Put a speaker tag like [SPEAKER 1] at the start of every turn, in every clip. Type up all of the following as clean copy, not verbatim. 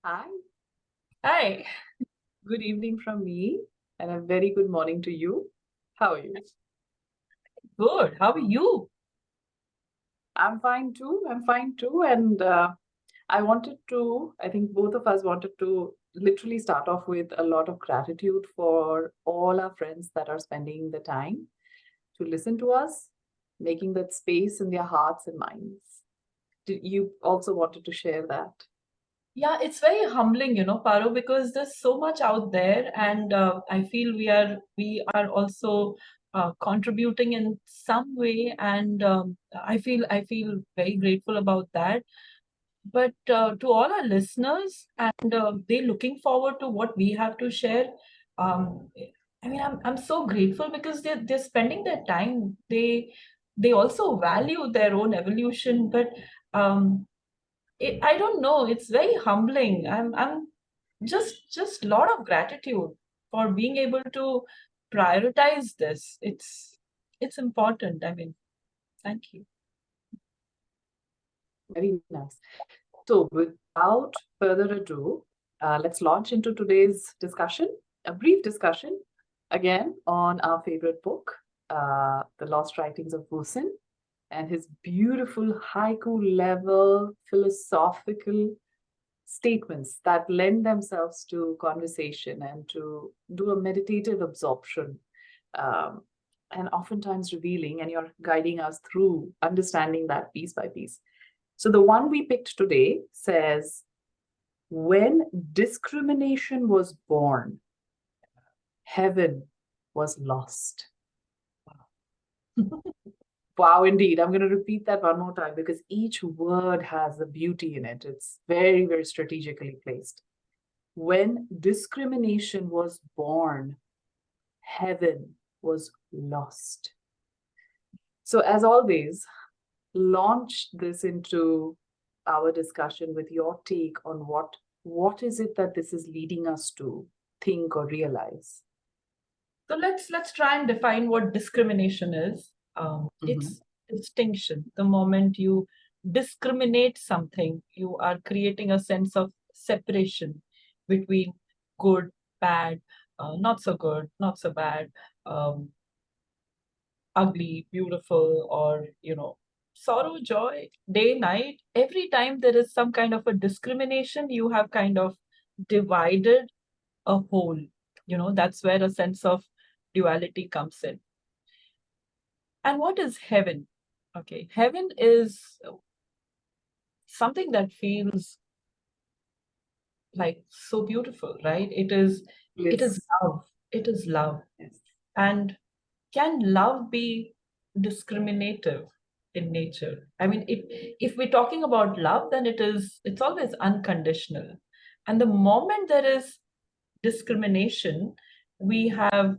[SPEAKER 1] Hi,
[SPEAKER 2] Hi,
[SPEAKER 1] good evening from me, and a very good morning to you. How are you?
[SPEAKER 2] good. How are you?
[SPEAKER 1] I'm fine too. I'm fine too. And I think both of us wanted to literally start off with a lot of gratitude for all our friends that are spending the time to listen to us, making that space in their hearts and minds. Did you also wanted to share that?
[SPEAKER 2] Yeah, it's very humbling, Paro, because there's so much out there, and I feel we are also contributing in some way, and I feel very grateful about that. But to all our listeners, and they're looking forward to what we have to share. Um, I mean, I'm so grateful because they're spending their time. They also value their own evolution, but um, I don't know. It's very humbling. I'm just lot of gratitude for being able to prioritize this. It's important. I mean, thank you.
[SPEAKER 1] Very nice. So, without further ado, let's launch into today's discussion, a brief discussion again on our favorite book, The Lost Writings of Hsin, and his beautiful haiku level philosophical statements that lend themselves to conversation and to do a meditative absorption, um, and oftentimes revealing, and you're guiding us through understanding that piece by piece. So the one we picked today says, when discrimination was born, heaven was lost. Wow, indeed. I'm going to repeat that one more time because each word has a beauty in it. It's very, very strategically placed. When discrimination was born, heaven was lost. So, as always, launch this into our discussion with your take on what is it that this is leading us to think or realize.
[SPEAKER 2] So let's try and define what discrimination is.
[SPEAKER 1] Mhm.
[SPEAKER 2] It's distinction. The moment you discriminate something, you are creating a sense of separation between good, bad, not so good, not so bad, um, ugly, beautiful, or sorrow, joy, day, night. Every time there is some kind of a discrimination, you have kind of divided a whole. That's where a sense of duality comes in. And what is heaven? Okay, heaven is something that feels like so beautiful, right? It is
[SPEAKER 1] Bliss.
[SPEAKER 2] love. It is love.
[SPEAKER 1] Yes.
[SPEAKER 2] And can love be discriminative in nature? I mean, if we're talking about love, then it's always unconditional. And the moment there is discrimination, we have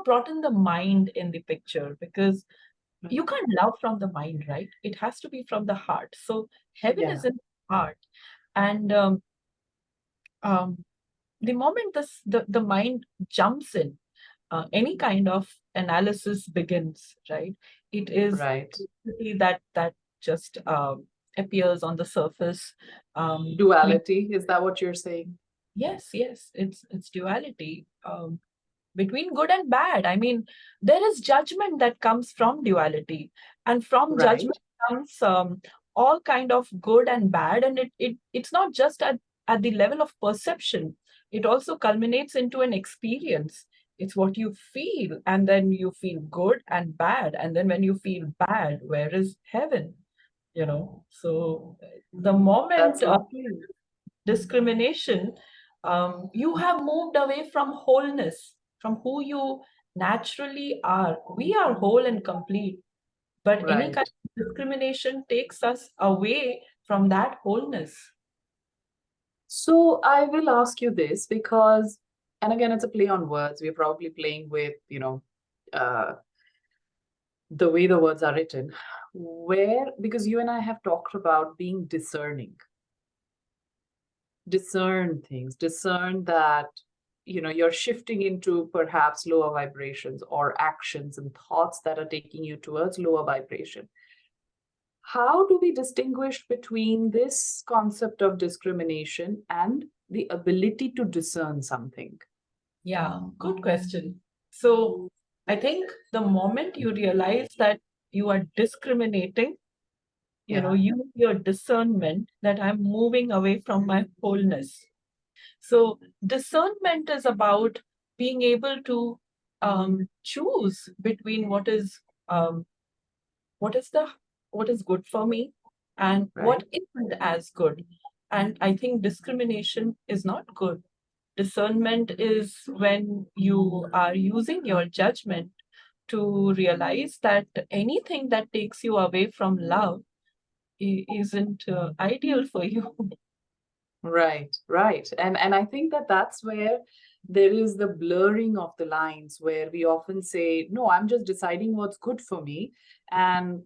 [SPEAKER 2] brought in the mind in the picture, because you can't love from the mind, right? It has to be from the heart. So heaven is
[SPEAKER 1] Yeah.
[SPEAKER 2] in the heart. And um, the moment the mind jumps in, any kind of analysis begins, right? It is
[SPEAKER 1] Right.
[SPEAKER 2] that just appears on the surface. I mean,
[SPEAKER 1] Duality. Is that what you're saying?
[SPEAKER 2] yes, yes, it's duality. Between good and bad. I mean, there is judgment that comes from duality, and from
[SPEAKER 1] Right.
[SPEAKER 2] judgment comes all kind of good and bad, and it's not just at the level of perception. It also culminates into an experience. It's what you feel, and then you feel good and bad, and then when you feel bad, where is heaven? So the
[SPEAKER 1] That's
[SPEAKER 2] moment
[SPEAKER 1] lovely.
[SPEAKER 2] discrimination, you have moved away from wholeness, from who you naturally are. We are whole and complete, but any kind
[SPEAKER 1] Right.
[SPEAKER 2] of discrimination takes us away from that wholeness.
[SPEAKER 1] So I will ask you this because, and again, it's a play on words. We're probably playing with, uh, the way the words are written. Because you and I have talked about being discerning, discern things, discern that, you're shifting into perhaps lower vibrations or actions and thoughts that are taking you towards lower vibration. How do we distinguish between this concept of discrimination and the ability to discern something?
[SPEAKER 2] Yeah, good question. So I think the moment you realize that you are discriminating,
[SPEAKER 1] Yeah,
[SPEAKER 2] use your discernment that I'm moving away from my wholeness. So discernment is about being able to choose between um, what is the what is good for me and what
[SPEAKER 1] right,
[SPEAKER 2] isn't as good. And I think discrimination is not good. Discernment is when you are using your judgment to realize that anything that takes you away from love isn't ideal for you.
[SPEAKER 1] right, right. And I think that that's where there is the blurring of the lines where we often say, no, I'm just deciding what's good for me. And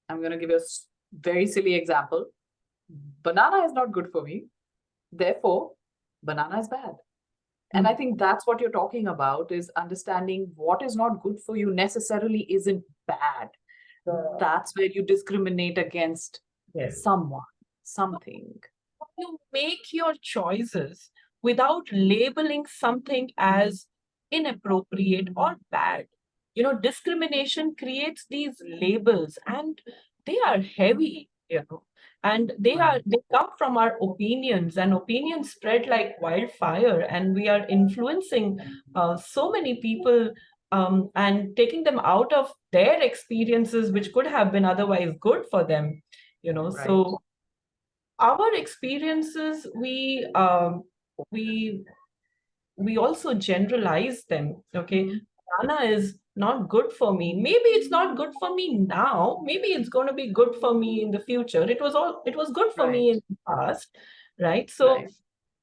[SPEAKER 1] I'm going to give you a very silly example. Banana is not good for me. Therefore, banana is bad. And I think that's what you're talking about is understanding what is not good for you necessarily isn't bad. That's where you discriminate against
[SPEAKER 2] Yes.
[SPEAKER 1] someone, something.
[SPEAKER 2] You make your choices without labeling something as inappropriate or bad. Discrimination creates these labels and they are heavy, and
[SPEAKER 1] Right,
[SPEAKER 2] they come from our opinions, and opinions spread like wildfire, and we are influencing so many people, and taking them out of their experiences, which could have been otherwise good for them.
[SPEAKER 1] right,
[SPEAKER 2] So our experiences, we we also generalize them. Okay, banana is not good for me. Maybe it's not good for me now. Maybe it's going to be good for me in the future. It was good for me
[SPEAKER 1] right,
[SPEAKER 2] in the past, right? So
[SPEAKER 1] right,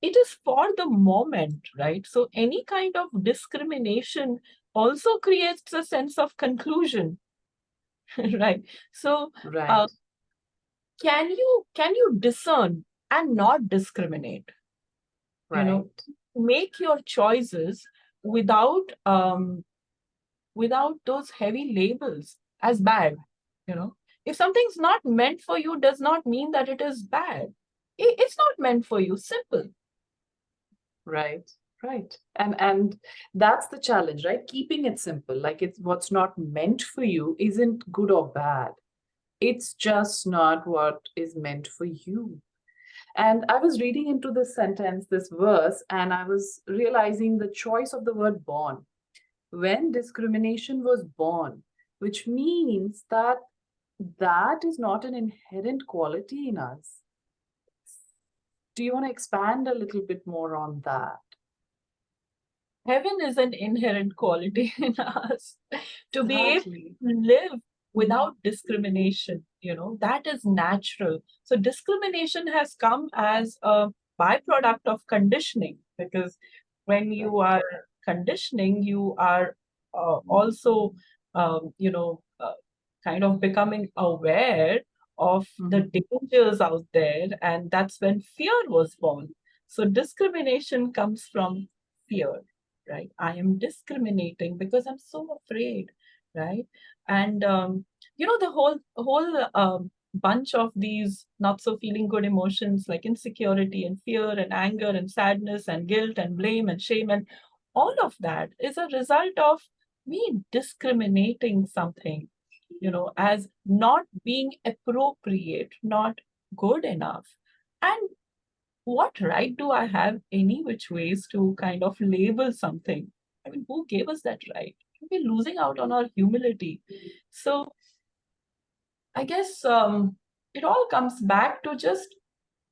[SPEAKER 2] it is for the moment, right? So any kind of discrimination also creates a sense of conclusion, right? So
[SPEAKER 1] right,
[SPEAKER 2] uh, can you discern and not discriminate? you know
[SPEAKER 1] right,
[SPEAKER 2] make your choices without without those heavy labels as bad. If something's not meant for you does not mean that it is bad. It's not meant for you, simple.
[SPEAKER 1] right, right. And that's the challenge, right? Keeping it simple, like it's what's not meant for you isn't good or bad. It's just not what is meant for you. And I was reading into this sentence, this verse, and I was realizing the choice of the word born. When discrimination was born, which means that that is not an inherent quality in us. Do you want to expand a little bit more on that?
[SPEAKER 2] Heaven is an inherent quality in us. To be able
[SPEAKER 1] Exactly.
[SPEAKER 2] to live without discrimination, that is natural. So discrimination has come as a byproduct of conditioning, because when you
[SPEAKER 1] Right.
[SPEAKER 2] are conditioning, you are also kind of becoming aware of the
[SPEAKER 1] Mhm.
[SPEAKER 2] dangers out there, and that's when fear was born. So discrimination comes from fear, right? I am discriminating because I'm so afraid, right? And the whole bunch of these not so feeling good emotions like insecurity and fear and anger and sadness and guilt and blame and shame, and all of that is a result of me discriminating something, as not being appropriate, not good enough. And what right do I have any which ways to kind of label something? I mean, who gave us that right? We're losing out on our humility. So I guess it all comes back to just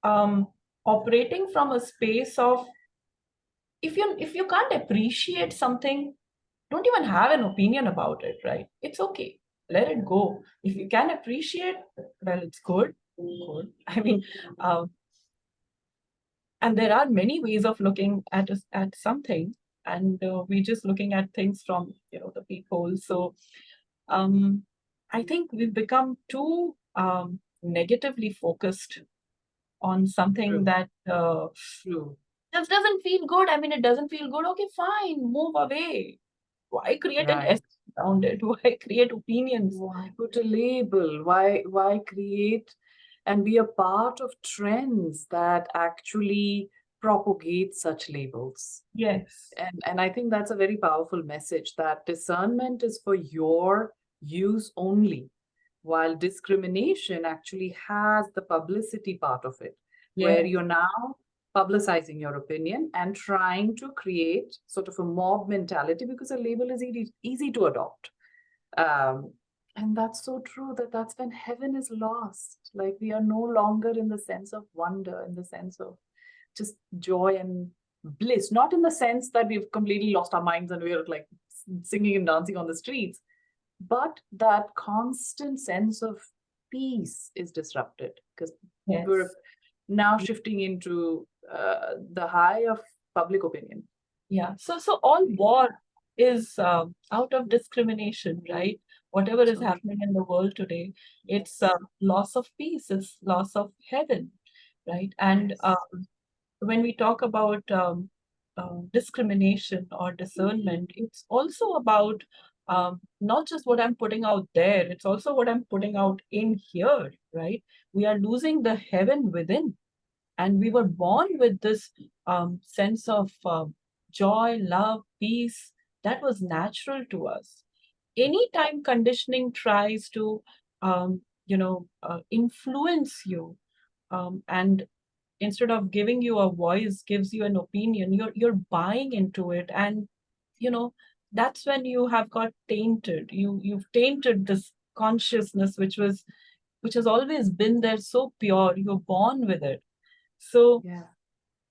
[SPEAKER 2] um, operating from a space of, if you can't appreciate something, don't even have an opinion about it, right? It's okay. Let it go. If you can appreciate, well, it's good. Good. I mean, um, and there are many ways of looking at something, and we're just looking at things from the peephole. So I think we've become too negatively focused on something
[SPEAKER 1] True,
[SPEAKER 2] that
[SPEAKER 1] true.
[SPEAKER 2] just doesn't feel good. I mean, it doesn't feel good. Okay, fine, move away. Why create an
[SPEAKER 1] Right.
[SPEAKER 2] around it? Why create opinions?
[SPEAKER 1] Why put a label? Why create and be a part of trends that actually propagate such labels?
[SPEAKER 2] Yes.
[SPEAKER 1] And I think that's a very powerful message, that discernment is for your use only, while discrimination actually has the publicity part of it, where
[SPEAKER 2] Yes.
[SPEAKER 1] you're now publicizing your opinion and trying to create sort of a mob mentality because a label is easy to adopt. Um, and that's so true, that's when heaven is lost. Like, we are no longer in the sense of wonder, in the sense of just joy and bliss, not in the sense that we've completely lost our minds and we're like singing and dancing on the streets, but that constant sense of peace is disrupted because
[SPEAKER 2] Yes.
[SPEAKER 1] we're now shifting into the high of public opinion.
[SPEAKER 2] Yeah. So all war is out of discrimination, right? Whatever is
[SPEAKER 1] So
[SPEAKER 2] happening in the world today, it's
[SPEAKER 1] yes,
[SPEAKER 2] loss of peace, it's loss of heaven, right? And
[SPEAKER 1] yes,
[SPEAKER 2] when we talk about discrimination or discernment, it's also about not just what I'm putting out there, it's also what I'm putting out in here, right? We are losing the heaven within. And we were born with this sense of joy, love, peace that was natural to us. Anytime conditioning tries to, influence you, and instead of giving you a voice, gives you an opinion, you're buying into it, and you know that's when you have got tainted. You've tainted this consciousness, which has always been there, so pure. You're born with it. So
[SPEAKER 1] yeah,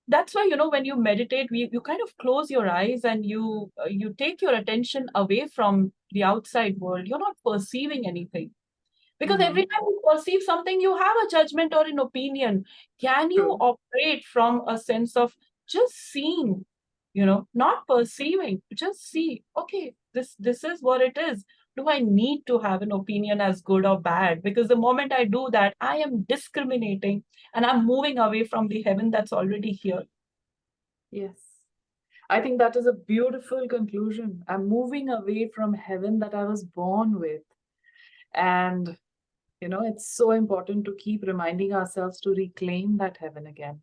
[SPEAKER 2] that's why, when you meditate, you kind of close your eyes and you take your attention away from the outside world. You're not perceiving anything, because every
[SPEAKER 1] mm-hmm.
[SPEAKER 2] time you perceive something, you have a judgment or an opinion. Can you
[SPEAKER 1] True,
[SPEAKER 2] operate from a sense of just seeing, not perceiving, just see, okay, this is what it is. Do I need to have an opinion as good or bad? Because the moment I do that, I am discriminating and I'm moving away from the heaven that's already here.
[SPEAKER 1] yes. I think that is a beautiful conclusion. I'm moving away from heaven that I was born with. And, it's so important to keep reminding ourselves to reclaim that heaven again.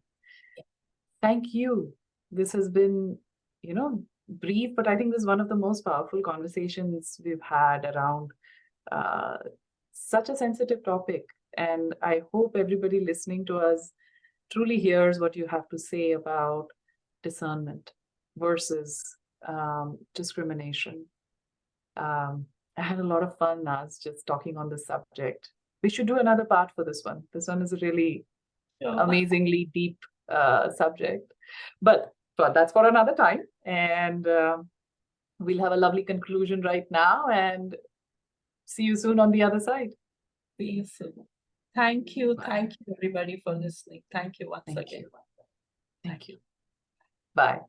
[SPEAKER 1] Thank you. This has been, brief, but I think this is one of the most powerful conversations we've had around uh, such a sensitive topic. And I hope everybody listening to us truly hears what you have to say about discernment versus discrimination. I had a lot of fun, Naz, just talking on this subject. We should do another part for this one. This one is a really
[SPEAKER 2] Sure.
[SPEAKER 1] amazingly deep subject. But that's for another time. And we'll have a lovely conclusion right now and see you soon on the other side.
[SPEAKER 2] See you soon. Thank you.
[SPEAKER 1] Bye.
[SPEAKER 2] Thank you, everybody, for listening. Thank you once
[SPEAKER 1] Thank
[SPEAKER 2] again.
[SPEAKER 1] you. Thank you. Bye.